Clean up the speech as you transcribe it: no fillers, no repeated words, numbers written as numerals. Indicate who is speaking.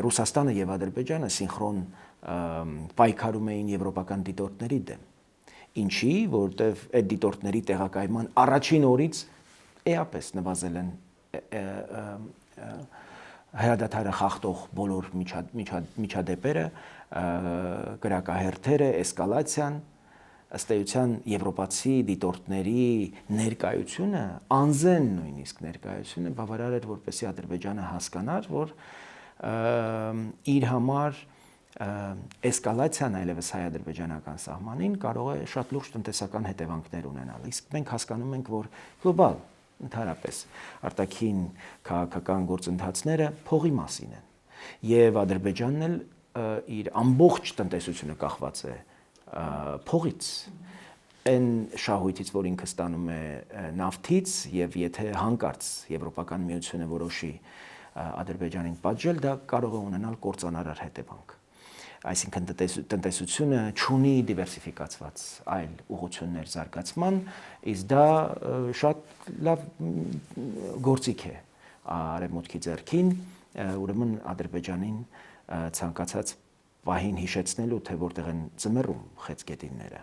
Speaker 1: Ռուսաստանը եւ Ադրբեջանը սինխրոն պայքարում էին եվրոպական դիտորդների դեմ։ Ինչի, որովհետեւ այդ դիտորդների տեղակայման առաջին օրից էապես նվազել են հրադադարը խախտող բոլոր միջադեպերը, կրակահերթերը, էսկալացիան, ըստ էության եվրոպացի դիտորդների ներկայությունը, անզեն նույնիսկ ներկայությունը բավարար էր, որպեսզի Ադրբեջանը հասկանար, որ իր համար էսկալացիան այլևս հայ-ադրբեջանական սահմանին կարող է շատ լուրջ տնտեսական հետևանքներ ունենալ։ Իսկ մենք հասկանում ենք, որ գլոբալ ընդհանրապես արտաքին քաղաքական գործընթացները փողի մասին են։ Եվ Ադրբեջանն էլ իր ամբողջ տնտեսությունը կախված է փողից, այն շահույթից, որ ինքը ստանում է նավթից, եւ եթե հանկարծ Եվրոպական միությունը որոշի Ադրբեջանին պատժել, դա կարող է ունենալ կործանարար հետևանք։ Այսինքն տնտեսությունը չունի դիվերսիֆիկացված այլ ուղղություններ զարգացման, իսկ դա շատ լավ գործիք է արևմուտքի ձեռքին, ուրեմն Ադրբեջանին ցանկացած պահին հիշեցնելու, թե որտեղ են ծմերում խեցգետինները։